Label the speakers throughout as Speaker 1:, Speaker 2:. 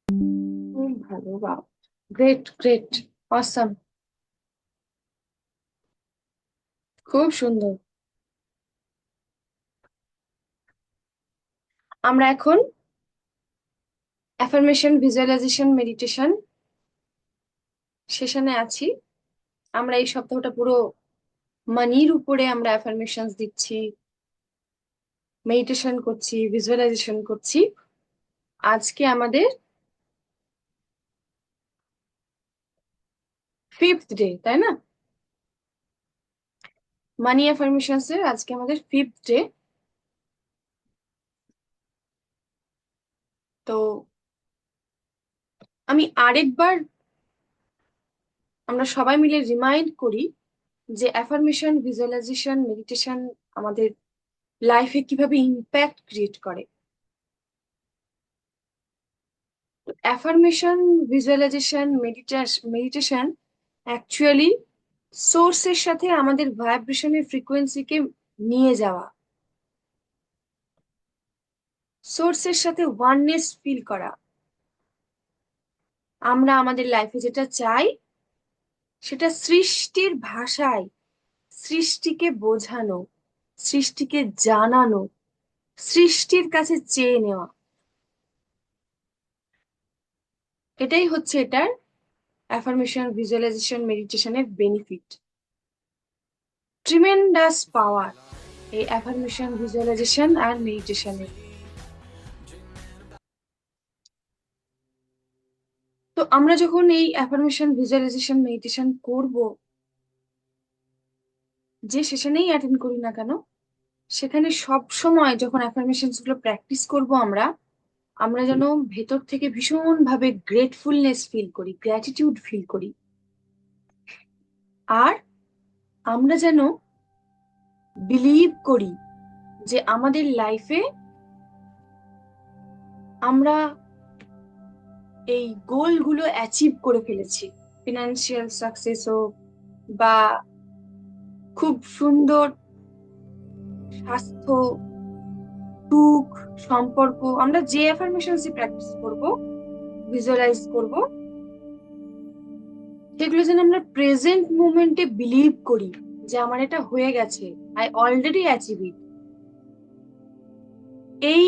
Speaker 1: খুব ভালো, বাহ, গ্রেট গ্রেট, অসাম, খুব সুন্দর। আমরা এখন অ্যাফার্মেশন ভিজুয়ালাইজেশন মেডিটেশন সেশনে আছি। আমরা এই সপ্তাহটা পুরো মানির উপরে আমরা অ্যাফার্মেশনস দিচ্ছি, মেডিটেশন করছি, ভিজুয়ালাইজেশন করছি। আজকে আমাদের ফিফথ ডে, তাই না? মানি অ্যাফার্মেশনস এর আজকে আমাদের ফিফথ ডে। তো আমি আরেকবার আমরা সবাই মিলে রিমাইন্ড করি যে অ্যাফার্মেশন ভিজুয়ালাইজেশন মেডিটেশন আমাদের লাইফে কিভাবে ইম্প্যাক্ট ক্রিয়েট করে। অ্যাফার্মেশন ভিজুয়ালাইজেশন মেডিটেশন অ্যাকচুয়ালি সোর্সের সাথে আমাদের ভাইব্রেশনের ফ্রিকোয়েন্সিকে নিয়ে যাওয়া, সোর্সের সাথে ওয়াননেস ফিল করা। আমরা আমাদের লাইফে যেটা চাই সেটা সৃষ্টির ভাষায় সৃষ্টিকে বোঝানো, সৃষ্টিকে জানানো, সৃষ্টির কাছে চেয়ে নেওয়া। এটাই হচ্ছে এটার অ্যাফার্মেশন ভিজুয়ালাইজেশন মেডিটেশনের বেনিফিট। ট্রিমেন্ডাস পাওয়ার এই অ্যাফার্মেশন ভিজুয়ালাইজেশন আর মেডিটেশনের। তো আমরা যখন এই অ্যাফার্মেশন ভিজুয়ালাইজেশন মেডিটেশন করব, যে সেশনেই অ্যাটেন্ড করি না কেন, সেখানে সব সময় যখন অ্যাফার্মেশনস গুলো প্র্যাকটিস করব আমরা, আমরা যেন ভেতর থেকে ভীষণ ভাবে গ্রেটফুলনেস ফিল করি, গ্র্যাটিটিউড ফিল করি। আর আমরা যেন বিলিভ করি যে আমাদের লাইফে আমরা এই গোলগুলো অ্যাচিভ করে ফেলেছি। ফিনান্সিয়াল সাকসেস হোক বা খুব সুন্দর স্বাস্থ্য, সুখ, সম্পর্ক, আমরা যে অ্যাফার্মেশনস প্র্যাকটিস করব, ভিজুয়ালাইজ করব, সেগুলো যেন আমরা প্রেজেন্ট মোমেন্টে বিলিভ করি যে আমার এটা হয়ে গেছে, আই অলরেডি অ্যাচিভ ইট। এই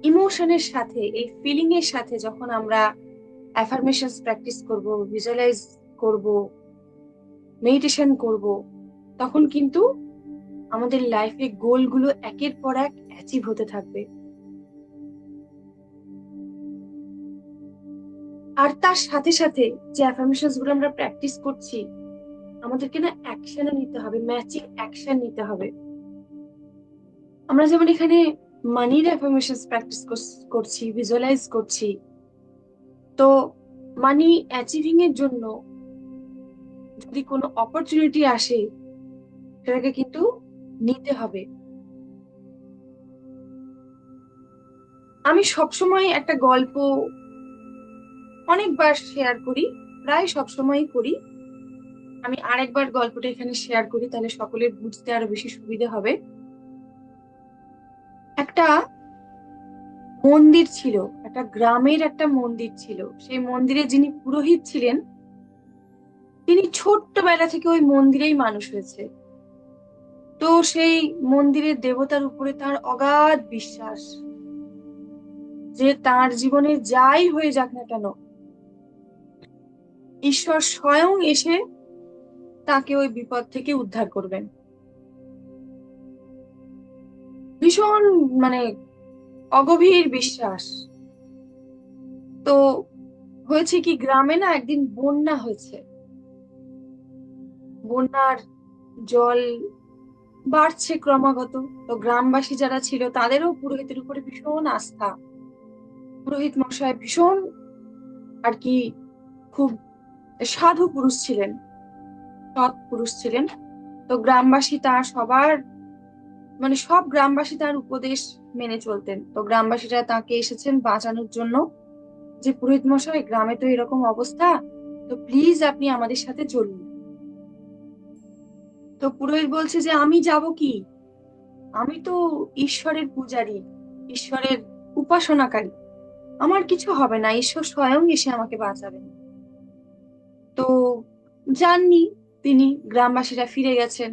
Speaker 1: ইমোশনের সাথে, এই ফিলিং এর সাথে যখন আমরা অ্যাফার্মেশনস প্র্যাকটিস করব, ভিজুয়ালাইজ করব, মেডিটেশন করব, তখন কিন্তু আমাদের লাইফে গোলগুলো একের পর এক অ্যাচিভ হতে থাকবে। আর তার সাথে সাথে যে অ্যাফার্মেশনস গুলো আমরা প্র্যাকটিস করছি, আমাদেরকে না অ্যাকশনে নিতে হবে, ম্যাচিং অ্যাকশন নিতে হবে। আমরা যেমন এখানে মানির অ্যাফার্মেশনস প্র্যাকটিস করছি, ভিজুয়ালাইজ করছি, তো মানি অ্যাচিভিং এর জন্য যদি কোনো অপরচুনিটি আসে, সেটাকে কিন্তু নিতে হবে। আমি সবসময় একটা গল্প অনেকবার শেয়ার করি, প্রায় সবসময়ই করি। আমি আরেকবার গল্পটা এখানে শেয়ার করি, তাহলে সকলের বুঝতে আরো বেশি সুবিধা হবে। একটা মন্দির ছিল, একটা গ্রামের একটা মন্দির ছিল। সেই মন্দিরে যিনি পুরোহিত ছিলেন, তিনি ছোট্টবেলা থেকে ওই মন্দিরেই মানুষ হয়েছে। তো সেই মন্দিরের দেবতার উপরে তার অগাধ বিশ্বাস যে তার জীবনে যাই হয়ে যাক না কেন, ঈশ্বর স্বয়ং এসে তাকে ওই বিপদ থেকে উদ্ধার করবেন। ভীষণ মানে অগভীর বিশ্বাস। তো হয়েছে কি, গ্রামে না একদিন বন্যা হয়েছে। বন্যার জল বাড়ছে ক্রমাগত। তো গ্রামবাসী যারা ছিল তাদেরও পুরোহিতের উপরে ভীষণ আস্থা। পুরোহিত মশাই ভীষণ আর কি খুব সাধু পুরুষ ছিলেন, সৎ পুরুষ ছিলেন। তো গ্রামবাসী তার সবার মানে সব গ্রামবাসী তার উপদেশ মেনে চলতেন। তো গ্রামবাসীরা তাকে এসেছেন বাঁচানোর জন্য, যে পুরোহিত মশাই গ্রামে তো এরকম অবস্থা, তো প্লিজ আপনি আমাদের সাথে চলুন। তো পুরোহিত বলছে যে আমি যাব কি, আমি তো ঈশ্বরের পূজারী, ঈশ্বরের উপাসনাকারী, আমার কিছু হবে না, ঈশ্বর স্বয়ং এসে আমাকে বাঁচাবেন। তো যাননি তিনি, গ্রামবাসীরা ফিরে গেছেন।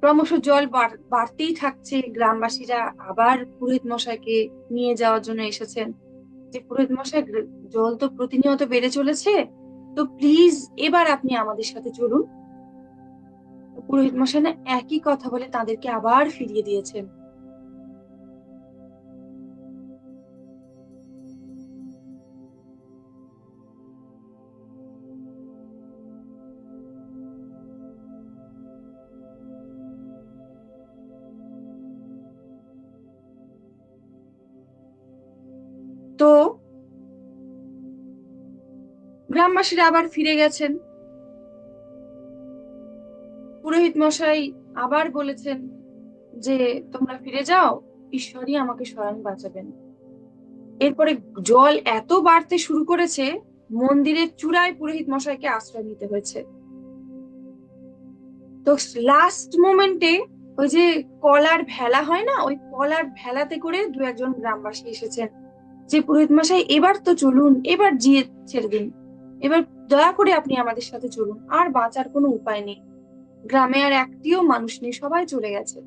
Speaker 1: ক্রমশ জল বাড়তেই থাকছে, গ্রামবাসীরা আবার পুরোহিত মশাইকে নিয়ে যাওয়ার জন্য এসেছেন, যে পুরোহিত মশাই জল তো প্রতিনিয়ত বেড়ে চলেছে, তো প্লিজ এবার আপনি আমাদের সাথে চলুন। পুরোহিত মশাই না একই কথা বলে তাদেরকে আবার ফিরিয়ে দিয়েছেন। তো গ্রামবাসীরা আবার ফিরে গেছেন। পুরোহিত মশাই আবার বলেছেন যে তোমরা ফিরে যাও, ঈশ্বরই আমাকে স্বয়ং বাঁচাবেন। এরপরে জল এত বাড়তে শুরু করেছে, মন্দিরের চূড়ায় পুরোহিত মশাইকে আশ্রয় নিতে হয়েছে। তো লাস্ট মোমেন্টে ওই যে কলার ভেলা হয় না, ওই কলার ভেলাতে করে দু একজন গ্রামবাসী এসেছেন, যে পুরোহিত মশাই এবার তো চলুন, এবার জিয়ে ছেড়ে দিন, এবার দয়া করে আপনি আমাদের সাথে চলুন, আর বাঁচার কোনো উপায় নেই, গ্রামে আর একটিও মানুষ নেই, সবাই চলে গেছে।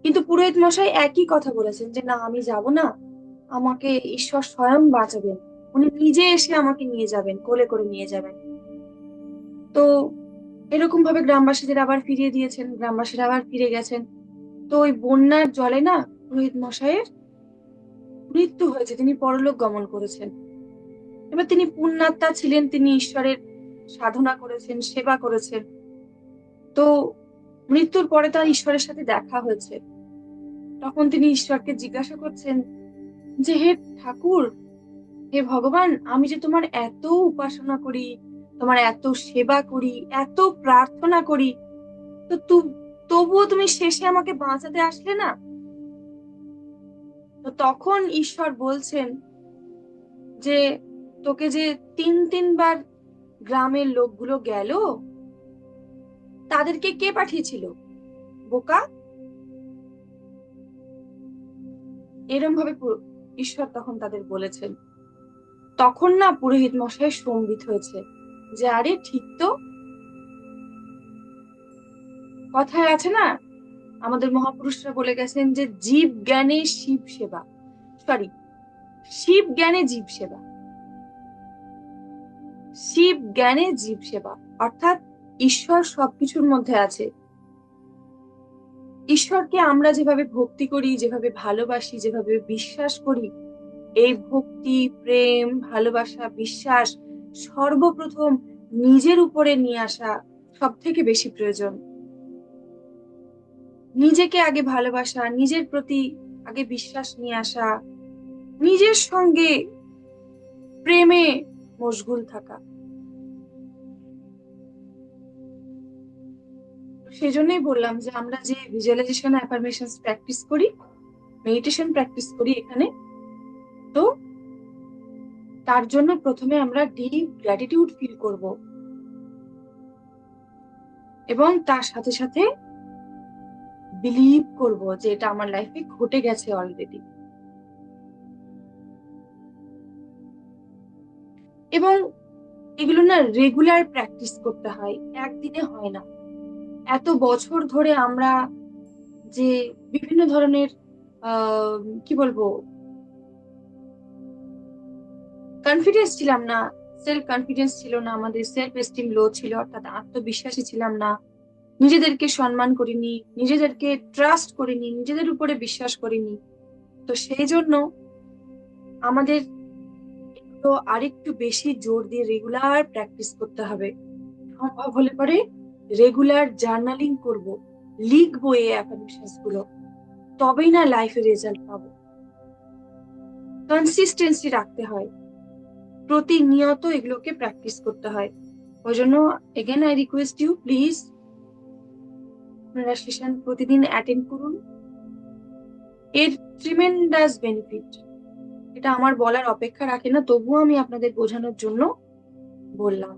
Speaker 1: কিন্তু পুরোহিত মশাই একই কথা বলেছেন যে না, আমি যাব না, আমাকে ঈশ্বর স্বয়ং বাঁচাবেন, উনি নিজে এসে আমাকে নিয়ে যাবেন, কোলে করে নিয়ে যাবেন। তো এরকম ভাবে গ্রামবাসীদের আবার ফিরিয়ে দিয়েছেন, গ্রামবাসীরা আবার ফিরে গেছেন। তো ওই বন্যার জলে না পুরোহিত মশাইয়ের মৃত্যু হয়েছে, তিনি পরলোক গমন করেছেন। এবার তিনি পুণ্যাত্মা ছিলেন, তিনি ঈশ্বরের সাধনা করেছেন, সেবা করেছেন। তো মৃত্যুর পরে তার ঈশ্বরের সাথে দেখা হয়েছে। তখন তিনি ঈশ্বরকে জিজ্ঞাসা করছেন যে হে ঠাকুর, হে ভগবান, আমি যে তোমার এত উপাসনা করি, তোমার এত সেবা করি, এত প্রার্থনা করি, তো তবুও তুমি শেষে আমাকে বাঁচাতে আসলে না। তো তখন ঈশ্বর বলছেন যে তোকে যে তিনবার গ্রামের লোকগুলো গেল, তাদেরকে কে পাঠিয়েছিল বোকা? এরম ভাবে ঈশ্বর তখন তাদের বলেছেন। তখন না পুরোহিত মশাই স্তম্ভিত হয়েছে, যে আরে ঠিক তো, কথায় আছে না, আমাদের মহাপুরুষরা বলে গেছেন যে জীব জ্ঞানে শিব সেবা, সরি, শিব জ্ঞানে জীব সেবা, শিব জ্ঞানে জীব সেবা, অর্থাৎ ঈশ্বর সবকিছুর মধ্যে আছে। ঈশ্বরকে আমরা যেভাবে ভক্তি করি, যেভাবে ভালোবাসি, যেভাবে বিশ্বাস করি, এই ভক্তি, প্রেম, ভালোবাসা, বিশ্বাস সর্বপ্রথম নিজের উপরে নিয়ে আসা সব থেকে বেশি প্রয়োজন। নিজেকে আগে ভালোবাসা, নিজের প্রতি আগে বিশ্বাস নিয়ে আসা, নিজের সঙ্গে প্রেমে মশগুল থাকা। সেজন্যই বললাম যে আমরা যে ভিজুয়ালাইজেশন, অ্যাফার্মেশন প্র্যাকটিস করি, মেডিটেশন প্র্যাকটিস করি এখানে, তো তার জন্য প্রথমে আমরা ডিপ গ্র্যাটিটিউড ফিল করব, এবং তার সাথে সাথে বিলিভ করব যে এটা আমার লাইফে ঘটে গেছে অলরেডি। এবং এগুলো না রেগুলার প্র্যাকটিস করতে হয়, একদিনে হয় না। এত বছর ধরে আমরা যে বিভিন্ন ধরনের কি বলবো, কনফিডেন্স ছিলাম না, সেলফ কনফিডেন্স ছিল না আমাদের, সেলফ এস্টিম লো ছিল, অর্থাৎ আত্মবিশ্বাসী ছিলাম না, নিজেদেরকে সম্মান করিনি, নিজেদেরকে ট্রাস্ট করিনি, নিজেদের উপরে বিশ্বাস করিনি। তো সেই জন্য আমাদের এগুলো আরেকটু বেশি জোর দিয়ে রেগুলার প্র্যাকটিস করতে হবে। সম্ভব হলে পরে রেগুলার জার্নালিং করব, লিখবো এই অ্যাফার্মেশনস গুলো, তবেই না লাইফে রেজাল্ট পাবো। কনসিস্টেন্সি রাখতে হয়, প্রতিনিয়ত এগুলোকে প্র্যাকটিস করতে হয়। ওই জন্য again I request you, please আপনারা সেশন প্রতিদিন অ্যাটেন্ড করুন। এর ট্রিমেন্ডাস বেনিফিট, এটা আমার বলার অপেক্ষা রাখে না, তবুও আমি আপনাদের বোঝানোর জন্য বললাম।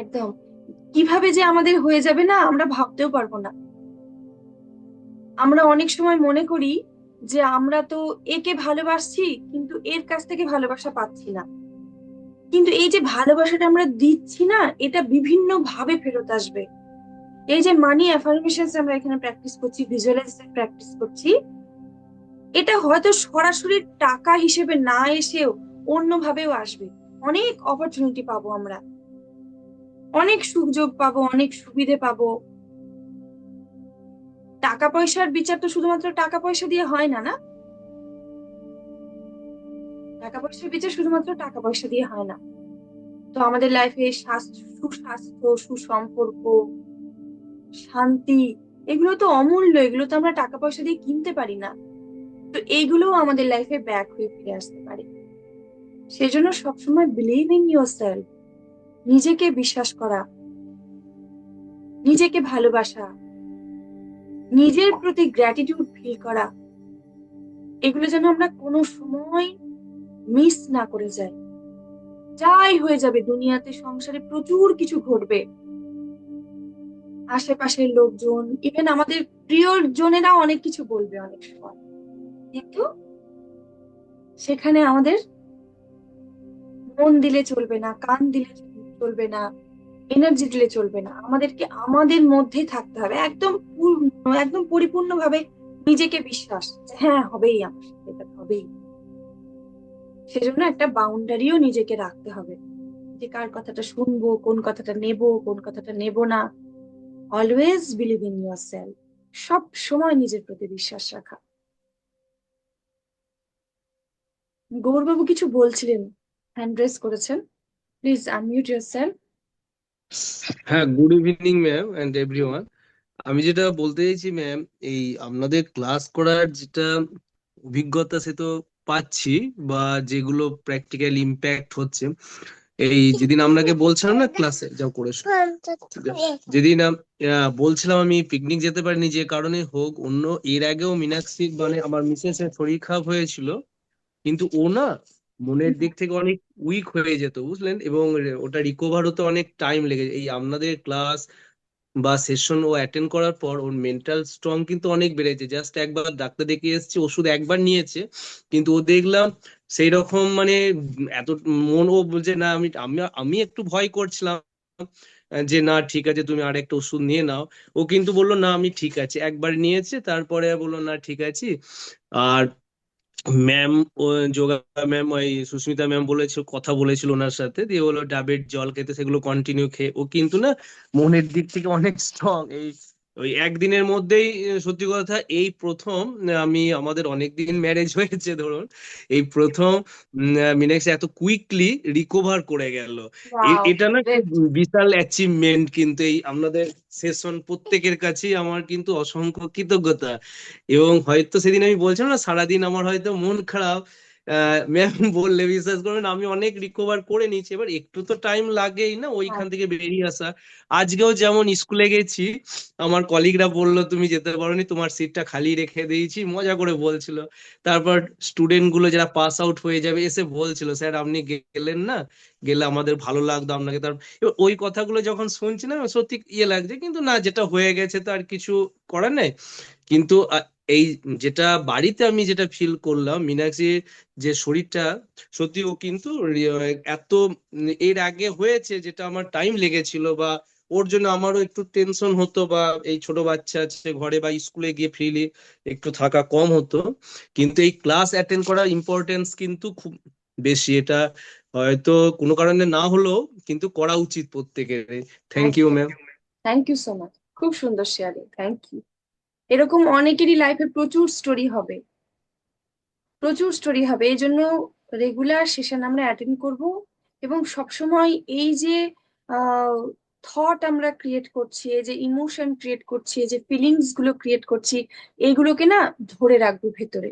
Speaker 1: একদম। কিভাবে যে আমাদের হয়ে যাবে না, আমরা ভাবতেও পারবো না। আমরা অনেক সময় মনে করি যে আমরা তো একে ভালোবাসছি, কিন্তু এর কাছ থেকে ভালোবাসা পাচ্ছি না। কিন্তু এই যে ভালোবাসাটা আমরা দিচ্ছি না, এটা বিভিন্ন ভাবে ফেরত আসবে। এই যে মানি অ্যাফার্মেশনস আমরা এখানে প্র্যাকটিস করছি, ভিজুয়ালাইজেশন প্র্যাকটিস করছি, এটা হয়তো সরাসরি টাকা হিসেবে না এসেও অন্য ভাবেও আসবে। অনেক অপরচুনিটি পাবো আমরা, অনেক সুযোগ পাবো, অনেক সুবিধে পাবো। টাকা পয়সার বিচার তো শুধুমাত্র টাকা পয়সা দিয়ে হয় না, না? টাকা পয়সার বিচার শুধুমাত্র টাকা পয়সা দিয়ে হয় না। তো আমাদের লাইফে সুস্বাস্থ্য, সুসম্পর্ক, শান্তি, এগুলো তো অমূল্য, এগুলো তো আমরা টাকা পয়সা দিয়ে কিনতে পারি না। তো এইগুলোও আমাদের লাইফে ব্যাক হয়ে ফিরে আসতে পারে। সেজন্য সবসময় বিলিভ ইন ইয়োর সেলফ, নিজেকে বিশ্বাস করা, নিজেকে ভালোবাসা, নিজের প্রতি গ্র্যাটিটিউড ফিল করা, এগুলো যেন আমরা কোনো সময় মিস না করে যাই। যাই হয়ে যাবে দুনিয়াতে, সংসারে প্রচুর কিছু ঘটবে, আশেপাশের লোকজন, ইভেন আমাদের প্রিয় জনেরাও অনেক কিছু বলবে অনেক সময়, কিন্তু সেখানে আমাদের মন দিলে চলবে না, কান দিলে চলবে না, এনার্জি দিলে চলবে না। আমাদেরকে আমাদের মধ্যে থাকতে হবে, একদম একদম পরিপূর্ণ ভাবে নিজেকে বিশ্বাস যে হ্যাঁ হবেই, আমার সাথে এটা হবেই। সেজন্য একটা বাউন্ডারিও নিজেকে রাখতে হবে, যে কার কথাটা শুনবো, কোন কথাটা নেব, কোন কথাটা নেব না। Always believe in yourself, সব সময় নিজের প্রতি বিশ্বাস রাখা। গৌরবাবু কিছু বলছিলেন, হ্যান্ড রেজ করেছেন, প্লিজ আনমিউট ইউর সেলফ।
Speaker 2: হ্যাঁ, good evening ma'am and everyone. আমি যেটা বলতে চাইছি ম্যাম, এই আপনাদের ক্লাস করার যেটা অভিজ্ঞতা সে তো পাচ্ছি, বা যেগুলো প্র্যাকটিক্যাল ইম্প্যাক্ট হচ্ছে, এই যেদিন আপনাকে বলছিলাম না ক্লাসে যাও করেছো, যেদিন বলছিলাম আমি পিকনিক যেতে পারিনি যে কারণে হোক অন্য, এর আগেও মীনাক্ষী মানে আমার মিসেস এর শরীর খারাপ হয়েছিল, কিন্তু ও না মনের দিক থেকে অনেক উইক হয়ে যেত বুঝলেন, এবং ওটা রিকভার হতে অনেক টাইম লেগে এই আপনাদের ক্লাস বা সেশন ও অ্যাটেন্ড করার পর ওর মেন্টাল স্ট্রং কিন্তু অনেক বেড়েছে। জাস্ট একবার ডাক্তার দেখিয়ে এসেছে, ওষুধ একবার নিয়েছে, কিন্তু ও দেখলাম সেই রকম মানে এত মন, ও বলছে না আমি আমি আমি একটু ভয় করছিলাম যে না ঠিক আছে তুমি আরেকটা ওষুধ নিয়ে নাও, ও কিন্তু বললো না আমি ঠিক আছে, একবার নিয়েছে তারপরে বললো না ঠিক আছে। আর ম্যাম, ও যোগা ম্যাম, ওই সুস্মিতা ম্যাম বলেছিল, কথা বলেছিল ওনার সাথে, দিয়ে বলো ডাবের জল খেতে, সেগুলো কন্টিনিউ খেয়ে ও কিন্তু না মনের দিক থেকে অনেক স্ট্রং। এই ওই একদিনের মধ্যেই সত্যি কথা এই প্রথম, আমি আমাদের অনেক দিন ম্যারেজ হয়েছে ধরুন, এই প্রথম মীনাক্ষী এত কুইকলি রিকভার করে গেল।
Speaker 1: ওয়াও,
Speaker 2: এটা না খুব
Speaker 1: গ্রেট।
Speaker 2: বিশাল অ্যাচিভমেন্ট, কিন্তু এই আপনাদের সেশন প্রত্যেকের কাছেই আমার কিন্তু অসংখ্য কৃতজ্ঞতা। এবং হয়তো সেদিন আমি বলছিলাম না সারাদিন আমার হয়তো মন খারাপ, ম্যাম বললে বিশ্বাস করবেন আমি অনেক রিকভার করে নিয়েছি। এবার একটু তো টাইম লাগেই না ওইখান থেকে বেরিয়ে আসা। আজকেও যেমন স্কুলে গেছি, আমার কলিগরা বললো তুমি যেতে পারোনি, তোমার সিটটা খালি রেখে দিয়েছি, মজা করে বলছিল। তারপর স্টুডেন্ট গুলো যারা পাস আউট হয়ে যাবে এসে বলছিল স্যার আপনি গেলেন না, গেলে আমাদের ভালো লাগতো আপনাকে। তার এবার ওই কথাগুলো যখন শুনছি না সত্যি ইয়ে লাগছে, কিন্তু না যেটা হয়ে গেছে তো আর কিছু করার নেই। কিন্তু এই যেটা বাড়িতে আমি যেটা ফিল করলাম মীনাক্ষী, যে শরীরটা সত্যি ও কিন্তু এত এর আগে হয়েছে যেটা আমার টাইম লেগেছিল, বা ওর জন্য আমারও একটু টেনশন হতো, বা এই ছোট বাচ্চা আছে ঘরে বা স্কুলে গিয়ে ফ্রিলি একটু থাকা কম হতো। কিন্তু এই ক্লাস অ্যাটেন্ড করার ইম্পর্টেন্স কিন্তু খুব বেশি, এটা হয়তো কোনো কারণে না হলেও কিন্তু করা উচিত প্রত্যেকের। থ্যাংক ইউ
Speaker 1: একদম।
Speaker 2: Ma'am.
Speaker 1: Thank you so much, খুব সুন্দর শেয়ারিং, থ্যাংক ইউ। এরকম অনেকেরই লাইফে প্রচুর স্টোরি হবে, প্রচুর স্টোরি হবে। এই জন্য রেগুলার সেশন আমরা অ্যাটেন্ড করব, এবং সবসময় এই যে থট আমরা ক্রিয়েট করছি, এই যে ইমোশন ক্রিয়েট করছি, এই যে ফিলিংস গুলো ক্রিয়েট করছি, এইগুলোকে না ধরে রাখবো ভেতরে,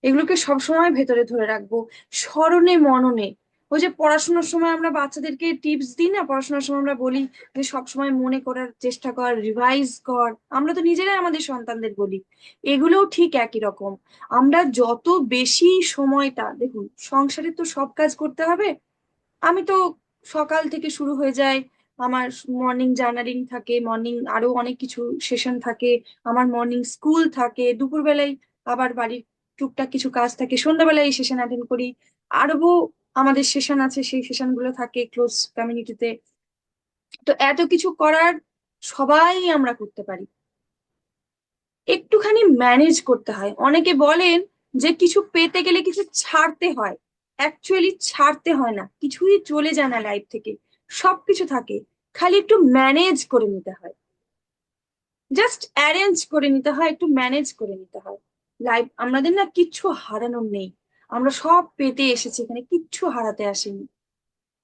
Speaker 1: এগুলোকে সবসময় ভেতরে ধরে রাখবো, স্মরণে মননে। ওই যে পড়াশোনার সময় আমরা বাচ্চাদেরকে টিপস দিই না, পড়াশোনার সময় আমরা বলি যে সবসময় মনে করার চেষ্টা কর, রিভাইজ কর, আমরা তো নিজেরাই আমাদের সন্তানদের বলি। এগুলোও ঠিক একই রকম। আমরা যত বেশি সময়টা, দেখুন সংসারে তো সব কাজ করতে হবে, আমি তো সকাল থেকে শুরু হয়ে যায় আমার মর্নিং জার্নালিং থাকে, মর্নিং আরো অনেক কিছু সেশন থাকে, আমার মর্নিং স্কুল থাকে, দুপুরবেলায় আবার বাড়ির টুকটাক কিছু কাজ থাকে, সন্ধ্যাবেলায় এই সেশন অ্যাটেন্ড করি, আরো আমাদের সেশন আছে, সেই সেশন গুলো থাকে ক্লোজ কমিউনিটিতে। তো এত কিছু করার সবাই আমরা করতে পারি, একটুখানি ম্যানেজ করতে হয়। অনেকে বলেন যে কিছু পেতে গেলে কিছু ছাড়তে হয়, অ্যাকচুয়ালি ছাড়তে হয় না, কিছুই চলে যায় না লাইফ থেকে, সবকিছু থাকে, খালি একটু ম্যানেজ করে নিতে হয়, জাস্ট অ্যারেঞ্জ করে নিতে হয়, একটু ম্যানেজ করে নিতে হয়। লাইফ আমাদের না কিচ্ছু হারানোর নেই, আমরা সব পেতে এসেছি, এখানে কিচ্ছু হারাতে আসেনি।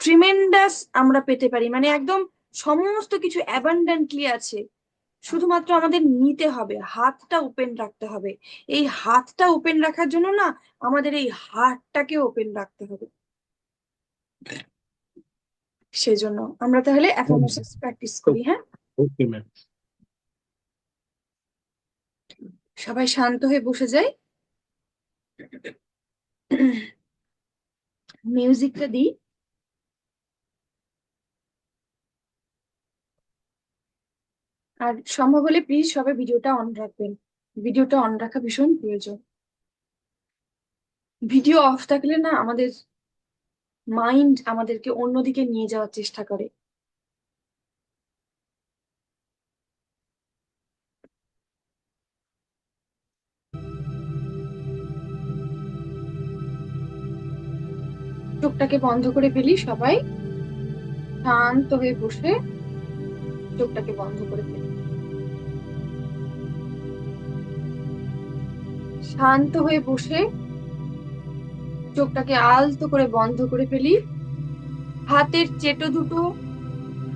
Speaker 1: ট্রিমেন্ডাস আমরা পেতে পারি, মানে একদম সমস্ত কিছু অ্যাবান্ডেন্টলি আছে, শুধুমাত্র আমাদের নিতে হবে, হাতটা ওপেন রাখতে হবে। এই হাতটা ওপেন রাখার জন্য না আমাদের এই হার্টটাকে ওপেন রাখতে হবে। সেজন্য আমরা তাহলে অ্যাফার্মেশনস প্র্যাকটিস করি, হ্যাঁ?
Speaker 2: Okay ma'am.
Speaker 1: সবাই শান্ত হয়ে বসে যাই, মিউজিকটা দিই। আর সম্ভব হলে প্লিজ সবাই ভিডিওটা অন রাখবেন, ভিডিওটা অন রাখা ভীষণ প্রয়োজন। ভিডিও অফ থাকলে না আমাদের মাইন্ড আমাদেরকে অন্যদিকে নিয়ে যাওয়ার চেষ্টা করে। চোখটাকে বন্ধ করে ফেলি সবাই, শান্ত হয়ে বসে চোখটাকে বন্ধ করে ফেলি, শান্ত হয়ে বসে চোখটাকে আলতো করে বন্ধ করে ফেলি। হাতের চেটো দুটো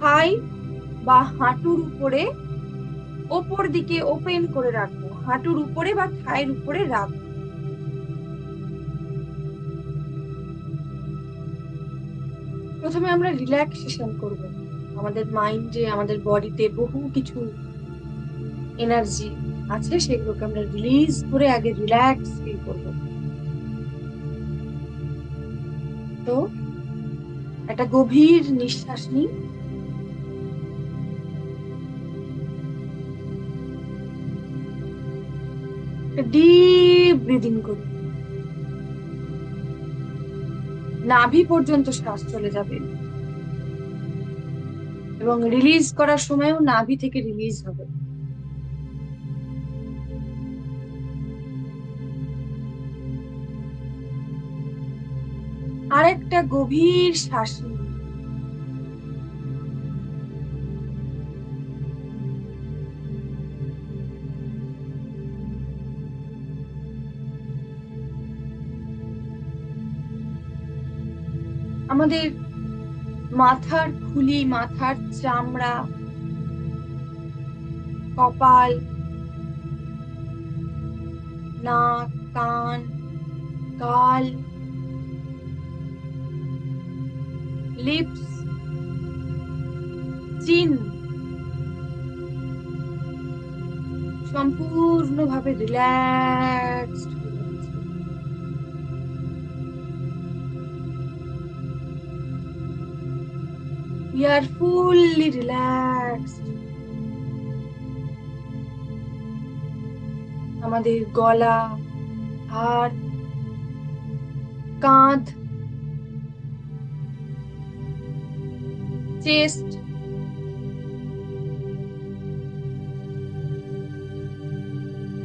Speaker 1: থাই বা হাঁটুর উপরে ওপর দিকে ওপেন করে রাখবো, হাঁটুর উপরে বা থাইয়ের উপরে রাখবো। প্রথমে আমরা রিল্যাক্সেশন করব, আমাদের মাইন্ডে আমাদের বডিতে বহু কিছু এনার্জি আছে, সেগুলোকে আমরা রিলিজ করে আগে রিল্যাক্স ফিল করব। তো একটা গভীর নিঃশ্বাস নিই, ডিপ ব্রিদিং করি, নাভি পর্যন্ত শ্বাস চলে যাবে এবং রিলিজ করার সময়ও নাভি থেকে রিলিজ হবে। আরেকটা গভীর শ্বাস নিই, আমাদের মাথার খুলি, মাথার চামড়া, কপাল, নাক, কান, গাল, লিপস, চিন সম্পূর্ণভাবে রিল্যাক্সড হয়ে যাচ্ছে। We are fully relaxed. আমাদের গলা, হাত, কাঁধ, চেস্ট,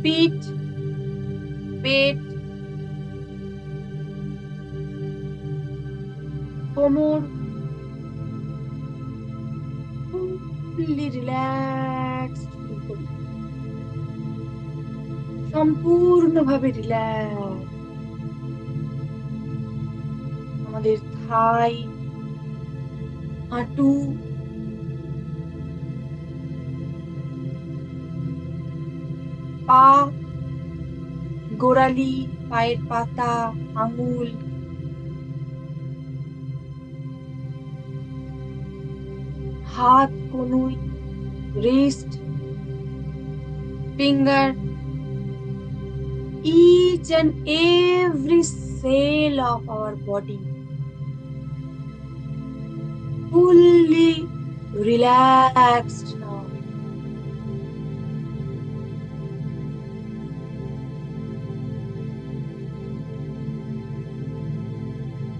Speaker 1: পিঠ, পেট, কোমর ফুললি রিল্যাক্সড ফিল করি, সম্পূর্ণভাবে রিল্যাক্স। আমাদের থাই, হাঁটু, পা, গোড়ালি, পায়ের পাতা, আঙুল, হাত কনুই, wrist, finger, each and every cell of our body fully relaxed now.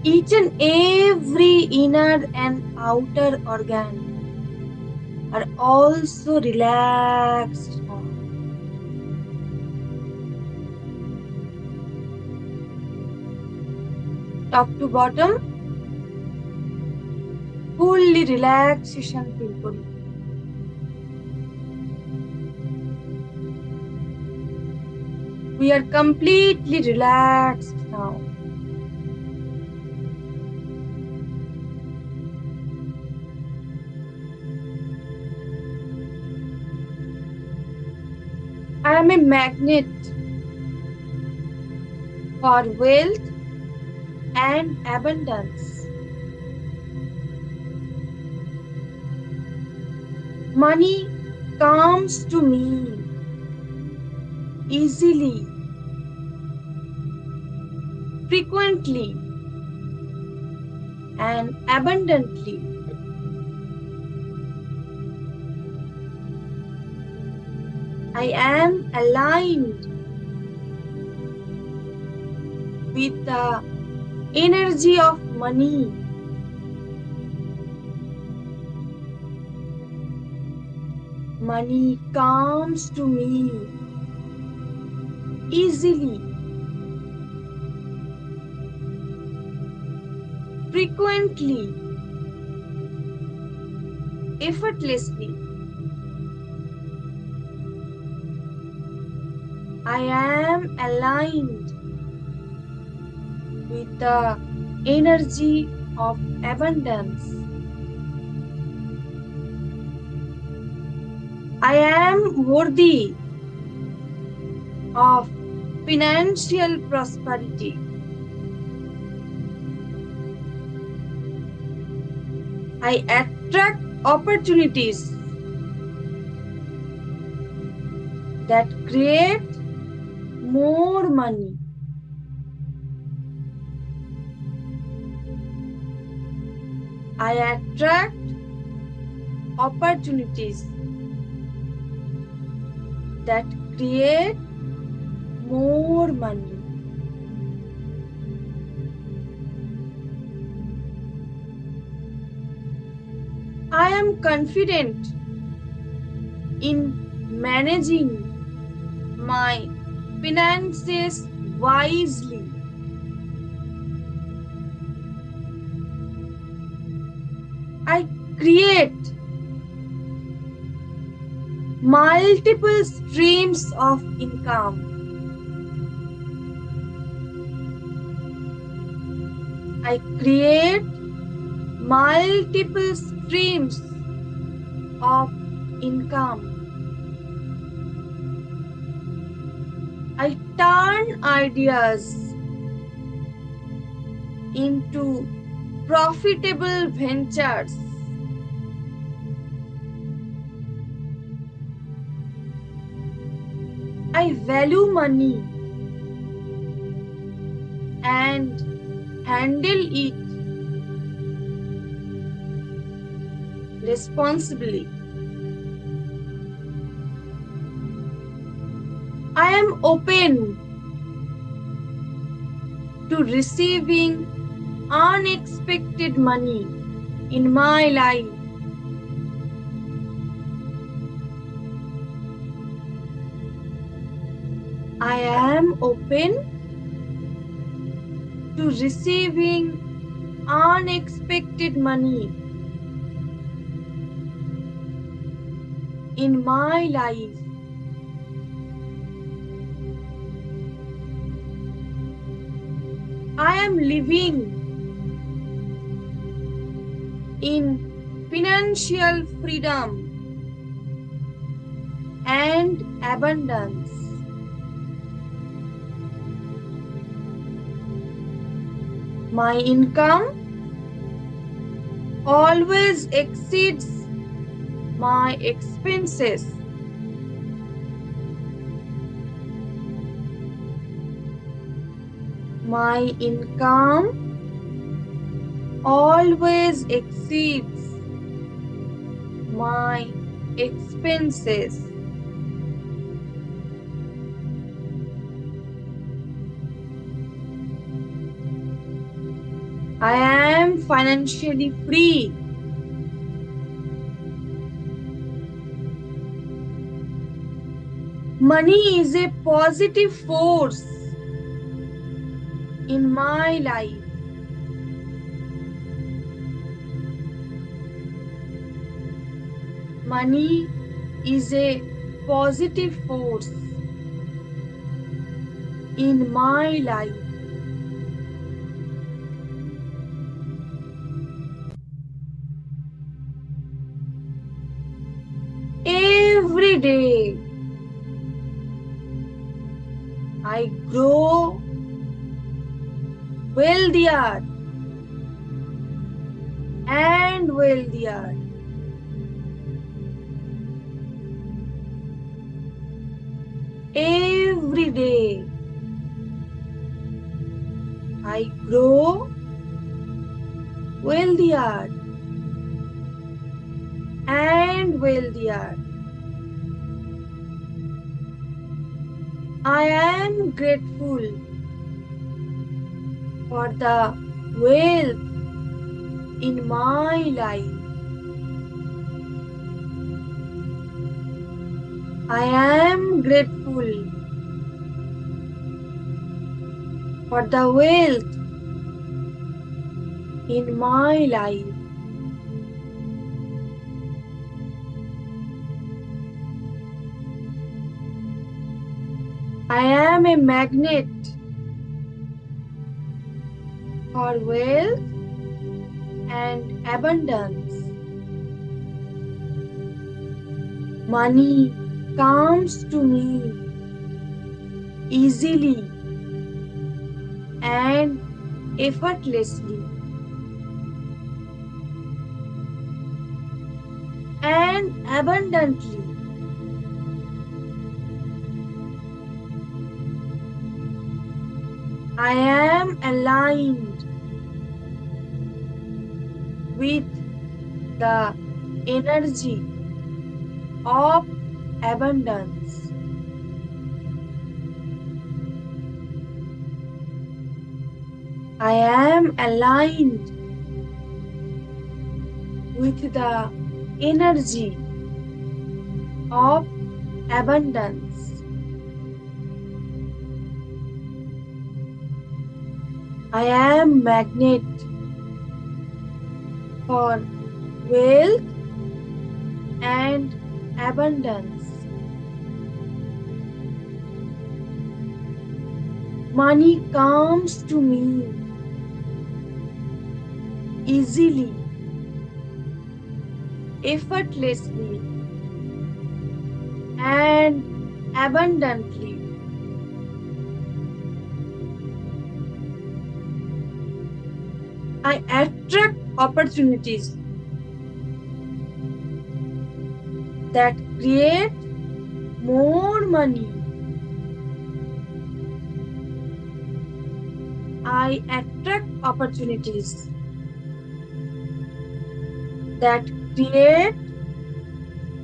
Speaker 1: Each and every inner and outer organ are also relaxed now. Top to bottom, fully relaxation feel করি। We are completely relaxed now. I am a magnet for wealth and abundance. Money comes to me easily, frequently, and abundantly. I am aligned with the energy of money. Money comes to me easily, frequently, effortlessly. I am aligned with the energy of abundance. I am worthy of financial prosperity. I attract opportunities that create more money. I attract opportunities that create more money. I am confident in managing my finances wisely. I create multiple streams of income. I create multiple streams of income. I turn ideas into profitable ventures. I value money and handle it responsibly. I am open to receiving unexpected money in my life. I am open to receiving unexpected money in my life. I am living in financial freedom and abundance. My income always exceeds my expenses. My income always exceeds my expenses. I am financially free. Money is a positive force in my life. Money is a positive force in my life. Every day I grow wealthier and wealthier. Every day I grow wealthier and wealthier. I am grateful for the wealth in my life. I am grateful for the wealth in my life. I am a magnet for wealth and abundance. Money comes to me easily and effortlessly and abundantly. I am aligned with the energy of abundance. I am aligned with the energy of abundance. I am magnet for wealth and abundance. Money comes to me easily, effortlessly, and abundantly. I attract opportunities that create more money. I attract opportunities that create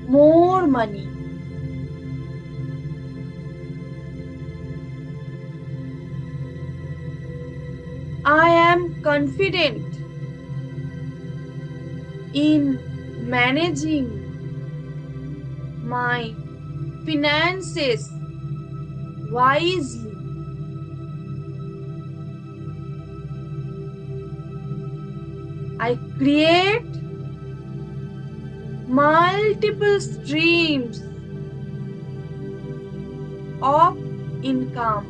Speaker 1: more money. I am confident in managing my finances wisely. I create multiple streams of income.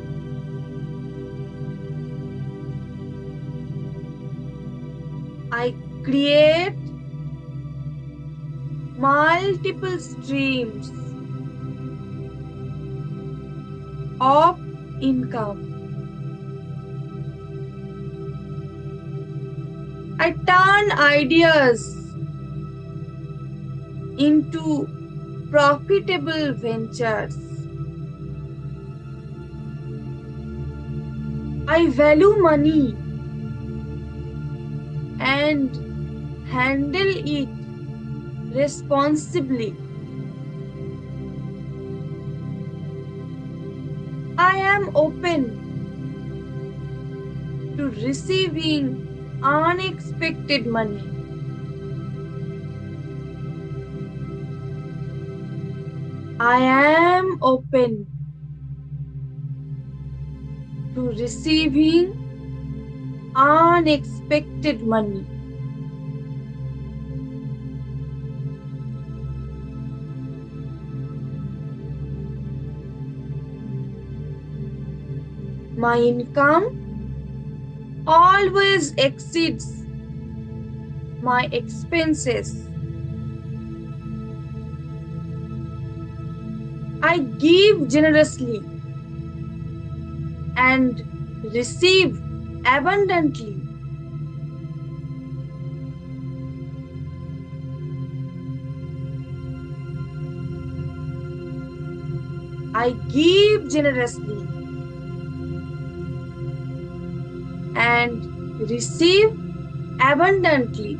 Speaker 1: I create multiple streams of income. I turn ideas into profitable ventures. I value money and handle it responsibly. I am open to receiving unexpected money. I am open to receiving unexpected money. My income always exceeds my expenses. I give generously and receive abundantly. I give generously and receive abundantly.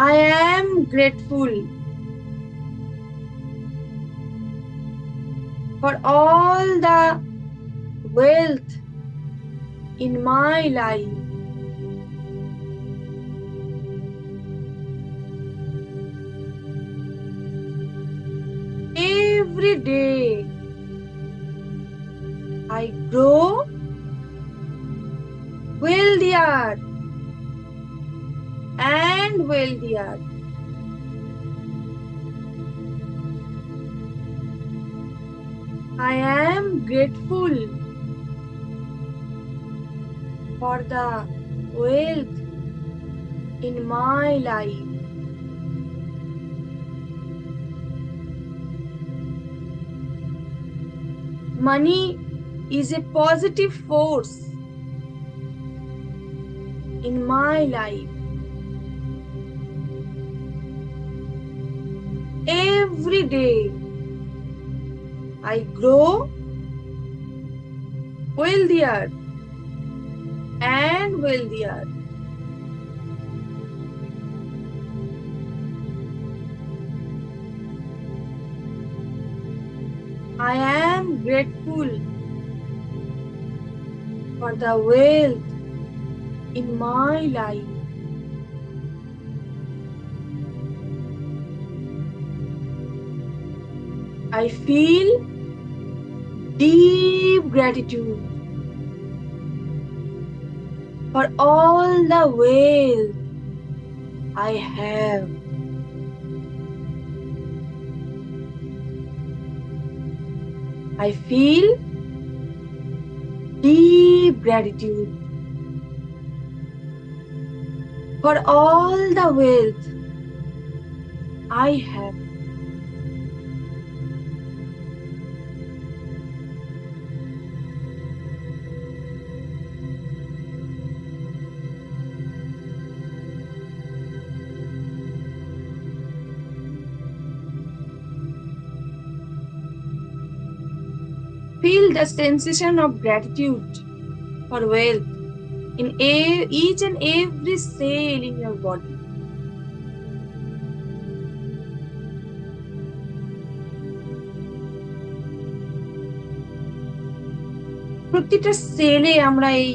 Speaker 1: I am grateful for all the wealth in my life. Every day I grow wealthier and wealthier. I am grateful for the wealth in my life. Money is a positive force in my life. Every day I grow wealthier and wealthier. I am grateful for the wealth in my life. I feel deep gratitude for all the wealth I have. I feel deep gratitude for all the wealth I have. Feel the sensation of gratitude for wealth in each and every cell in your body. প্রত্যেকটা সেলে আমরা এই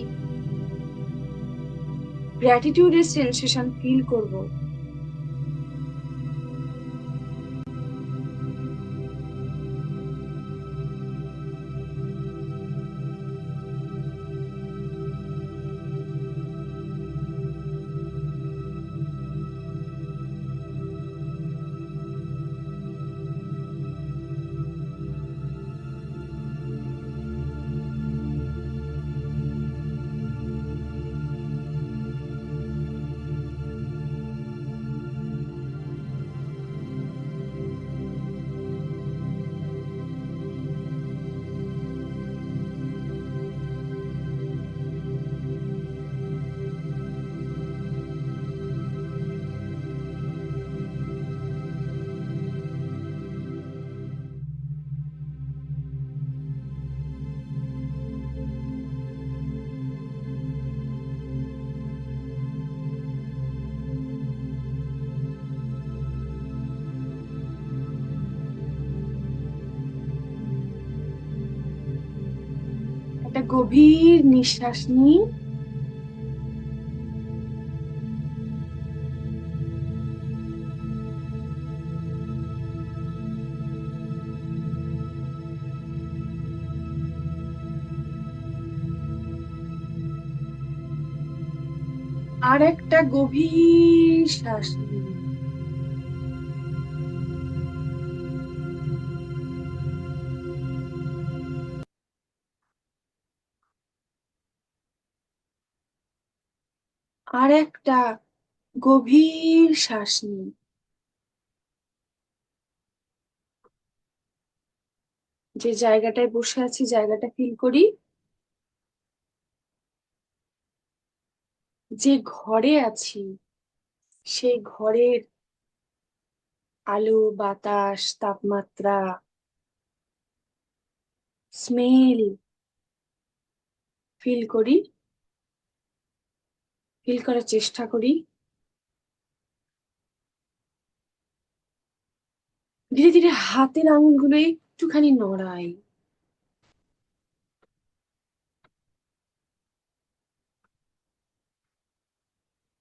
Speaker 1: গ্র্যাটিটিউডের sensation feel করব। একটা গভীর নিঃশ্বাস নিই। আর একটা গভীর শ্বাস নিই। আর একটা গভীর শ্বাস নিই। যে জায়গাটায় বসে আছি জায়গাটা ফিল করি। যে ঘরে আছি সেই ঘরের আলো, বাতাস, তাপমাত্রা, স্মেল ফিল করি, ফিল করার চেষ্টা করি। ধীরে ধীরে হাতের আঙুলগুলো একটুখানি নড়াই।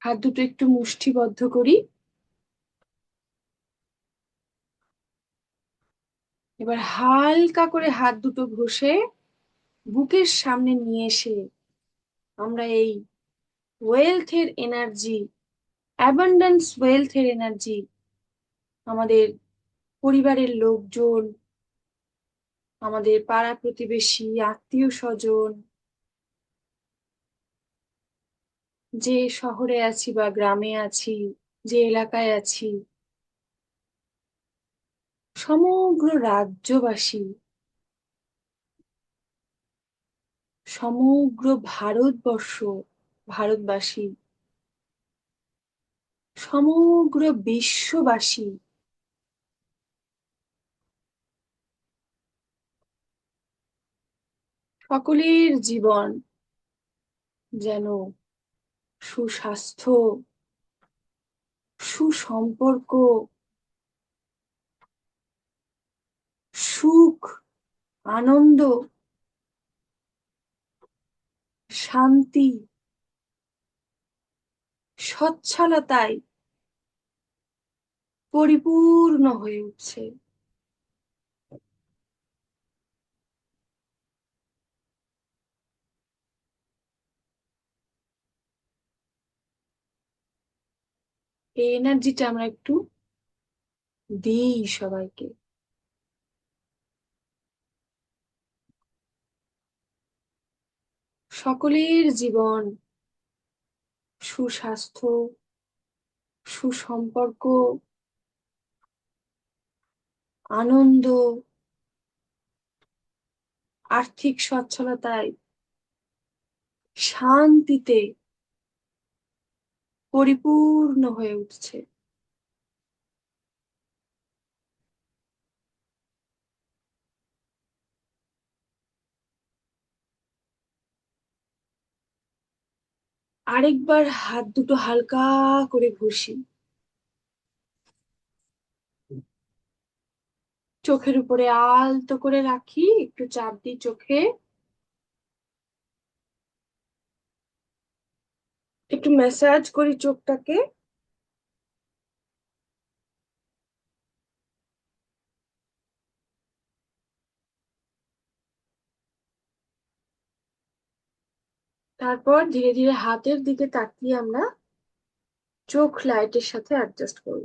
Speaker 1: হাত দুটো একটু মুষ্টিবদ্ধ করি। এবার হালকা করে হাত দুটো ঘষে বুকের সামনে নিয়ে এসে আমরা এই ওয়েলথের এনার্জি, অ্যাবান্ডেন্স ওয়েলথের এনার্জি আমাদের পরিবারের লোকজন, আমাদের পাড়া প্রতিবেশী, আত্মীয় স্বজন, যে শহরে আছি বা গ্রামে আছি, যে এলাকায় আছি, সমগ্র রাজ্যবাসী, সমগ্র ভারতবর্ষ, ভারতবাসী, সমগ্র বিশ্ববাসী সকলের জীবন যেন সুস্বাস্থ্য, সুসম্পর্ক, সুখ, আনন্দ, শান্তি, সচ্ছলতায় পরিপূর্ণ হয়ে উঠছে। এই এনার্জিটা আমরা একটু দিই সবাইকে। সকলের জীবন সুস্বাস্থ্য, সুসম্পর্ক, আনন্দ, আর্থিক সচ্ছলতায়, শান্তিতে পরিপূর্ণ হয়ে উঠছে। আরেকবার হাত দুটো হালকা করে ঘষি। চোখের উপরে আলতো করে রাখি, একটু চাপ দিই চোখে, একটু ম্যাসাজ করি চোখটাকে। তারপর ধীরে ধীরে হাতের দিকে তাকিয়ে আমরা চোখ লাইটের সাথে অ্যাডজাস্ট করব।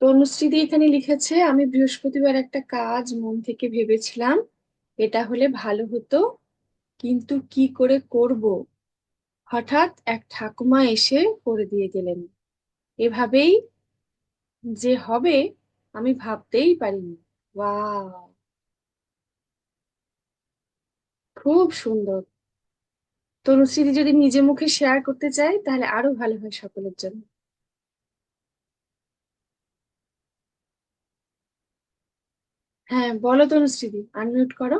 Speaker 1: তনুশ্রীদি এখানে লিখেছে, আমি বৃহস্পতিবার একটা কাজ মন থেকে ভেবেছিলাম এটা হলে ভালো হতো, কিন্তু কি করে করব, হঠাৎ এক ঠাকুমা এসে করে দিয়ে গেলেন। এভাবেই যে হবে আমি ভাবতেই পারিনি। ওয়াও, খুব সুন্দর। তনুশ্রী যদি নিজে মুখে শেয়ার করতে চায় তাহলে আরো ভালো হয় সকলের জন্য। হ্যাঁ, বলো তনুশ্রীদি, আনমিউট করো।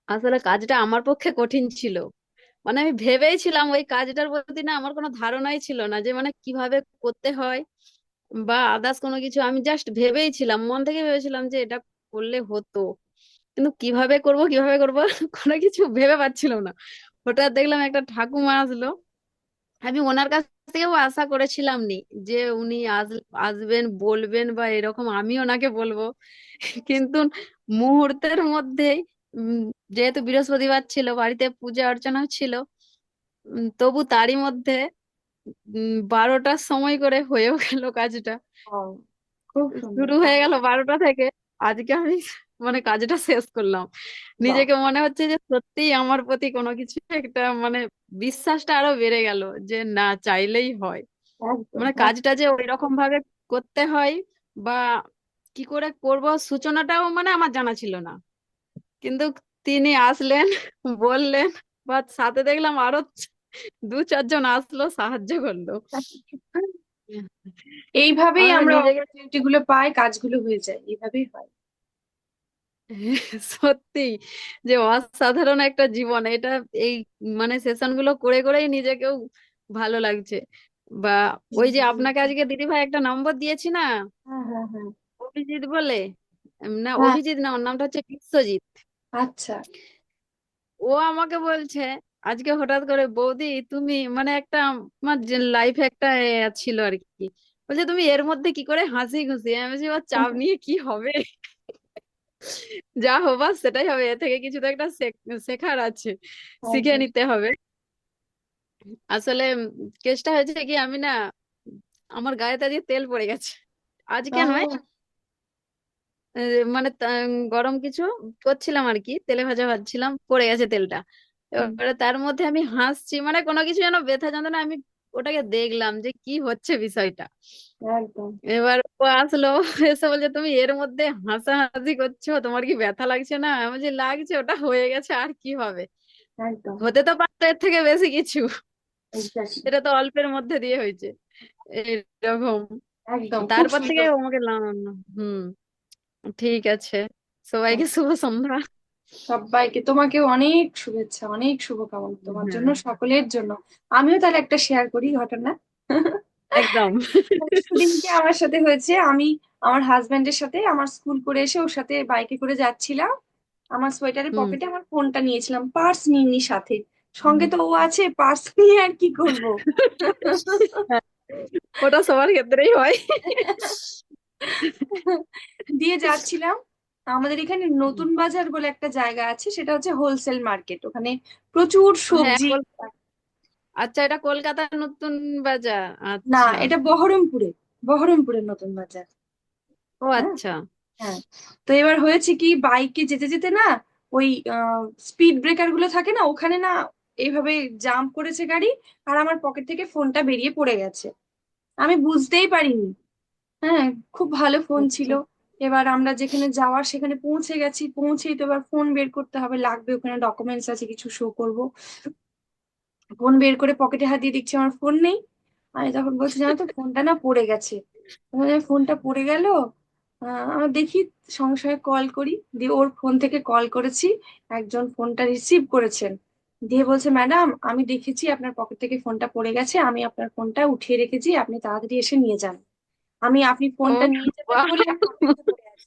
Speaker 3: আসলে কাজটা আমার পক্ষে কঠিন ছিল। মানে আমি ভেবেইছিলাম ওই কাজটার প্রতি, না আমার কোনো ধারণাই ছিল না যে মানে কিভাবে করতে হয় বা আদার্স কোনো কিছু। আমি জাস্ট ভেবেইছিলাম, মন থেকে ভেবেছিলাম যে এটা করলে হতো, কিন্তু কিভাবে করব কোনো কিছু ভেবে পাচ্ছিলাম না। হঠাৎ দেখলাম একটা ঠাকুমা আসলো। আমি ওনার কাছ থেকেও আশা করেছিলাম নি যে উনি আসবেন বলবেন বা এরকম আমি ওনাকে বলবো। কিন্তু মুহূর্তের মধ্যেই উম, যেহেতু বৃহস্পতিবার ছিল, বাড়িতে পূজা অর্চনা ছিল, তবু তারই মধ্যে 12টার সময় করে হয়েও গেল কাজটা।
Speaker 1: ও, খুব সুন্দর।
Speaker 3: শুরু হয়ে গেল 12টা থেকে, আজকে আমি মানে কাজটা শেষ করলাম।
Speaker 1: বাহ,
Speaker 3: নিজেকে মনে হচ্ছে যে সত্যি আমার প্রতি কোনো কিছু একটা মানে বিশ্বাসটা আরো বেড়ে গেল, যে না, চাইলেই হয়।
Speaker 1: একদম
Speaker 3: মানে কাজটা যে ওই রকম ভাবে করতে হয় বা কি করে করব, সূচনাটাও মানে আমার জানা ছিল না। কিন্তু তিনি আসলেন, বললেন, বা সাথে দেখলাম আরো 2-4 জন আসলো, সাহায্য করলো।
Speaker 1: এইভাবেই
Speaker 3: আমি
Speaker 1: আমরা
Speaker 3: নিজেকে
Speaker 1: অপরচুনিটি গুলো পাই, কাজগুলো হয়ে যায়, এইভাবেই হয়।
Speaker 3: সত্যি যে অসাধারণ একটা জীবন এটা। এই মানে সেশন গুলো করে করেই নিজেকেও ভালো লাগছে। বা ওই যে আপনাকে আজকে দিদি ভাই একটা নম্বর দিয়েছি না,
Speaker 1: হ্যাঁ, হ্যাঁ, হ্যাঁ,
Speaker 3: অভিজিৎ বলে। না,
Speaker 1: হ্যাঁ।
Speaker 3: অভিজিৎ না, ওর নামটা হচ্ছে বিশ্বজিৎ।
Speaker 1: আচ্ছা।
Speaker 3: ও আমাকে বলছে আজকে হঠাৎ করে, বৌদি তুমি মানে একটা আমার লাইফে একটা ছিল আর কি, বলছে তুমি এর মধ্যে কি করে হাসি খুশি। আমি বলছি, "ও চাপ নিয়ে কি হবে, যা হবার সেটাই হবে, এ থেকে কিছু তো একটা শেখার আছে, শিখে
Speaker 1: একদম।
Speaker 3: নিতে হবে।" আসলে কেসটা হয়েছে কি, আমি না আমার গায়েতে আজকে তেল পড়ে গেছে। আজকে নয়,
Speaker 1: আহ,
Speaker 3: মানে গরম কিছু করছিলাম আর কি, তেলে ভাজা ভাজছিলাম, পড়ে গেছে তেলটা।
Speaker 1: হুম,
Speaker 3: এবারে তার মধ্যে আমি হাসছি, মানে কোনো কিছু যেন ব্যথা যন্ত্রণা, আমি ওটাকে দেখলাম যে কি হচ্ছে বিষয়টা।
Speaker 1: একদম,
Speaker 3: এবার ও আসলো, এসে বলছে তুমি এর মধ্যে হাসাহাসি করছো, তোমার কি ব্যথা লাগছে না? আমি বলছি লাগছে, ওটা হয়ে গেছে, আর কি হবে,
Speaker 1: একদম,
Speaker 3: হতে তো পারতো এর থেকে বেশি কিছু,
Speaker 1: এক্স্যাক্টলি।
Speaker 3: এটা তো অল্পের মধ্যে দিয়ে হয়েছে এরকম।
Speaker 1: একদম, খুব
Speaker 3: তারপর থেকে
Speaker 1: সুন্দর।
Speaker 3: ও আমাকে হুম, ঠিক আছে, সবাইকে শুভ সন্ধ্যা।
Speaker 1: সবাইকে, তোমাকে অনেক শুভেচ্ছা, অনেক শুভকামনা তোমার জন্য,
Speaker 3: হ্যাঁ,
Speaker 1: সকলের জন্য। আমিও তাহলে একটা শেয়ার করি ঘটনা।
Speaker 3: একদম।
Speaker 1: সেদিনকে আমার সাথে হয়েছে, আমি আমার হাজবেন্ডের সাথে আমার স্কুল করে এসে ওর সাথে বাইকে করে যাচ্ছিলাম। আমার সোয়েটারের
Speaker 3: হুম।
Speaker 1: পকেটে আমার ফোনটা নিয়েছিলাম, পার্স নিইনি সাথে। সঙ্গে তো ও আছে, পার্স নিয়ে আর কি করব।
Speaker 3: হ্যাঁ, ওটা সবার ক্ষেত্রেই হয়।
Speaker 1: দিয়ে যাচ্ছিলাম। আমাদের এখানে নতুন বাজার বলে একটা জায়গা আছে, সেটা হচ্ছে হোলসেল মার্কেট। ওখানে প্রচুর
Speaker 3: হ্যাঁ,
Speaker 1: সবজি।
Speaker 3: আচ্ছা, এটা কলকাতার নতুন বাজার,
Speaker 1: না,
Speaker 3: আচ্ছা।
Speaker 1: এটা বহরমপুরে, বহরমপুরের নতুন বাজার।
Speaker 3: ও
Speaker 1: হ্যাঁ,
Speaker 3: আচ্ছা।
Speaker 1: হ্যাঁ। তো এবার হয়েছে কি, বাইকে যেতে যেতে না, ওই স্পিড ব্রেকার গুলো থাকে না ওখানে না, এইভাবে জাম্প করেছে গাড়ি, আর আমার পকেট থেকে ফোনটা বেরিয়ে পড়ে গেছে। আমি বুঝতেই পারিনি। হ্যাঁ, খুব ভালো ফোন ছিল।
Speaker 3: আচ্ছা।
Speaker 1: এবার আমরা যেখানে যাওয়ার সেখানে পৌঁছে গেছি, পৌঁছেই তো এবার ফোন বের করতে হবে, লাগবে, ওখানে ডকুমেন্টস আছে, কিছু শো করব। ফোন বের করে পকেটে হাত দিয়ে দেখছি আমার ফোন নেই। আমি তখন বলছি, জানো তো, ফোনটা না পড়ে গেছে। তখন আমি, ফোনটা পড়ে গেল। আমার দেখি, সঙ্গে সঙ্গে কল করি, দিয়ে ওর ফোন থেকে কল করেছি। একজন ফোনটা রিসিভ করেছেন, দিয়ে বলছে, ম্যাডাম আমি দেখেছি আপনার পকেট থেকে ফোনটা পড়ে গেছে, আমি আপনার ফোনটা উঠিয়ে রেখেছি, আপনি তাড়াতাড়ি এসে নিয়ে যান। আপনি
Speaker 3: ও
Speaker 1: ফোনটা নিয়ে যাবেন
Speaker 3: বাহ!
Speaker 1: বলে আমি অপেক্ষা করে আছি।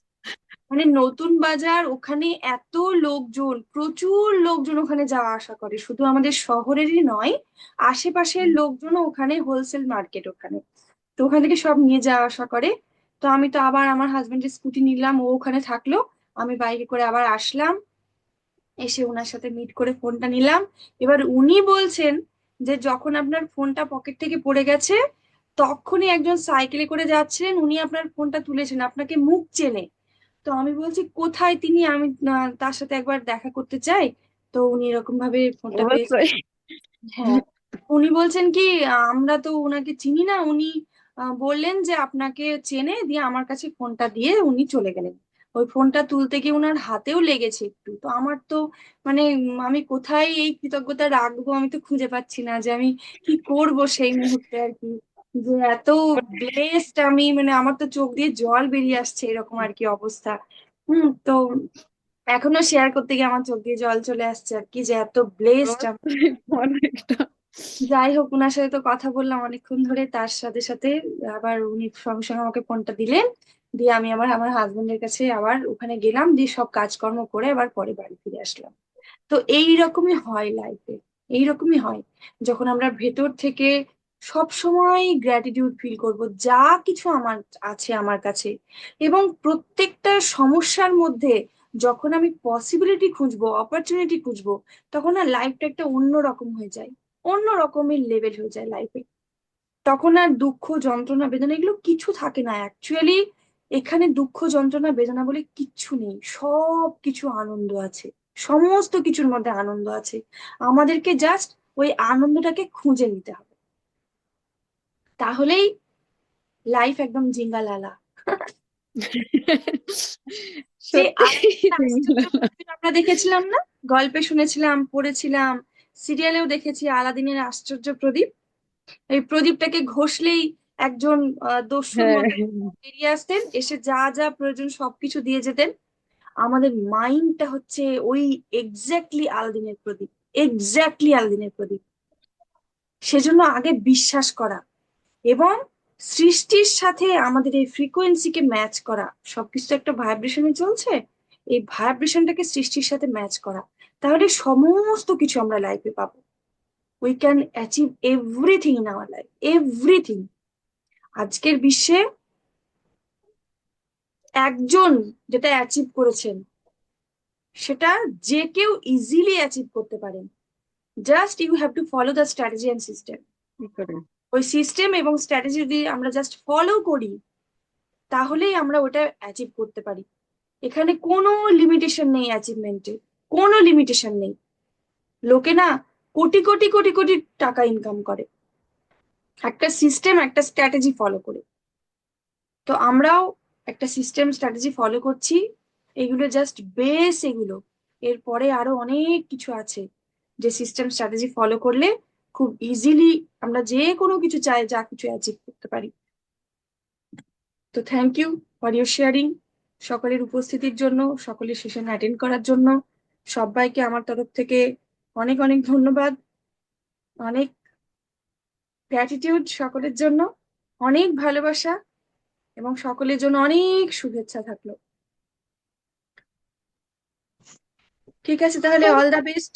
Speaker 1: মানে নতুন বাজার, ওখানে এত লোকজন, প্রচুর লোকজন ওখানে যাওয়া আসা করে, শুধু আমাদের শহরেরই নয়, আশেপাশের লোকজনও ওখানে, হোলসেল মার্কেট ওখানে। তো ওখান থেকে সব নিয়ে যাওয়া আসা করে। তো আমি তো আবার আমার হাজবেন্ডের স্কুটি নিলাম, ও ওখানে থাকলো, আমি বাইকে করে আবার আসলাম। এসে ওনার সাথে মিট করে ফোনটা নিলাম। এবার উনি বলছেন যে যখন আপনার ফোনটা পকেট থেকে পড়ে গেছে, তখনই একজন সাইকেলে করে যাচ্ছিলেন, উনি আপনার ফোনটা তুলেছেন, আপনাকে মুখ চেনে। তো আমি বলছি, কোথায় তিনি, আমি তার সাথে একবার দেখা করতে চাই। তো উনি এরকম ভাবে ফোনটা পেয়েছেন।
Speaker 3: অবশ্যই।
Speaker 1: হ্যাঁ। উনি বলছেন কি, আমরা তো উনাকে চিনি না, উনি বললেন যে আপনাকে চেনে, দিয়ে আমার কাছে ফোনটা দিয়ে উনি চলে গেলেন। ওই ফোনটা তুলতে গিয়ে উনার হাতেও লেগেছে একটু। তো আমার তো মানে আমি কোথায় এই কৃতজ্ঞতা রাখবো, আমি তো খুঁজে পাচ্ছি না যে আমি কি করব সেই মুহূর্তে আর কি। যে এত ব্লেসড আমি, মানে আমার তো চোখ দিয়ে জল বেরিয়ে আসছে এরকম আর কি অবস্থা। তো এখনো শেয়ার করতে গিয়ে আমার চোখ দিয়ে জল চলে আসছে আর কি, যে এত ব্লেসড।
Speaker 3: অনেকটা।
Speaker 1: যাই হোক, ওনার সাথে তো কথা বললাম অনেকক্ষণ ধরে, তার সাথে সাথে আবার উনি সঙ্গে সঙ্গে আমাকে ফোনটা দিলেন, দিয়ে আমি আবার আমার হাজবেন্ডের কাছে আবার ওখানে গেলাম, দিয়ে সব কাজকর্ম করে আবার পরে বাড়ি ফিরে আসলাম। তো এই রকমই হয় লাইফে, এইরকমই হয় যখন আমরা ভেতর থেকে সব সময় গ্র্যাটিটিউড ফিল করব যা কিছু আমার আছে আমার কাছে, এবং প্রত্যেকটা সমস্যার মধ্যে যখন আমি পসিবিলিটি খুঁজবো, অপরচুনিটি খুঁজবো, তখন না লাইফটা একটা অন্য রকম হয়ে যায়, অন্য রকমের লেভেল হয়ে যায় লাইফে। তখন আর দুঃখ যন্ত্রণা বেদনা এগুলো কিছু থাকে না অ্যাকচুয়ালি। এখানে দুঃখ যন্ত্রণা বেদনা বলে কিচ্ছু নেই, সব কিছু আনন্দ আছে, সমস্ত কিছুর মধ্যে আনন্দ আছে। আমাদেরকে জাস্ট ওই আনন্দটাকে খুঁজে নিতে হবে, তাহলেই লাইফ একদম জিঙ্গালালা। যে
Speaker 3: সত্যি।
Speaker 1: আলাদিনের আশ্চর্য প্রদীপ আমরা দেখেছিলাম না, গল্পে শুনেছিলাম, পড়েছিলাম, সিরিয়ালেও দেখেছি আলাদিনের আশ্চর্য প্রদীপ। এই প্রদীপটাকে ঘষলেই একজন দস্যুর
Speaker 3: হ্যাঁ,
Speaker 1: মতো বেরিয়ে আসতেন, এসে যা যা প্রয়োজন সবকিছু দিয়ে যেতেন। আমাদের মাইন্ডটা হচ্ছে ওই এক্স্যাক্টলি আলাদিনের প্রদীপ, এক্স্যাক্টলি আলাদিনের প্রদীপ। সেজন্য আগে বিশ্বাস করা এবং সৃষ্টির সাথে আমাদের এই ফ্রিকোয়েন্সিকে ম্যাচ করা। সবকিছু তো একটা ভাইব্রেশনে চলছে, এই ভাইব্রেশনটাকে সৃষ্টির সাথে ম্যাচ করা, তাহলে সমস্ত কিছু আমরা লাইফে পাবো। We can achieve everything in our life, everything. আজকের বিশ্বে একজন যেটা অ্যাচিভ করেছেন, সেটা যে কেউ ইজিলি অ্যাচিভ করতে পারেন। Just you have to follow the strategy and system.
Speaker 3: কি করে?
Speaker 1: ওই সিস্টেম এবং স্ট্র্যাটেজি যদি আমরা জাস্ট ফলো করি, তাহলেই আমরা ওটা অ্যাচিভ করতে পারি। এখানে কোনো লিমিটেশন নেই অ্যাচিভমেন্টে, কোনো লিমিটেশন নেই। লোকে না কোটি কোটি কোটি কোটি টাকা ইনকাম করে একটা সিস্টেম একটা স্ট্র্যাটেজি ফলো করে। তো আমরাও একটা সিস্টেম স্ট্র্যাটেজি ফলো করছি, এগুলো জাস্ট বেস এগুলো। এরপরে আরো অনেক কিছু আছে, যে সিস্টেম স্ট্র্যাটেজি ফলো করলে খুব ইজিলি আমরা যে কোনো কিছু চাই যা কিছু অ্যাচিভ করতে পারি। তো thank you for your sharing, সকলের উপস্থিতির জন্য, সকলের সেশন অ্যাটেন্ড করার জন্য। সবাইকে আমার তরফ থেকে অনেক অনেক ধন্যবাদ, অনেক গ্র্যাটিটিউড সকলের জন্য, অনেক ভালোবাসা, এবং সকলের জন্য অনেক শুভেচ্ছা থাকলো। ঠিক আছে, তাহলে অল দ্য বেস্ট।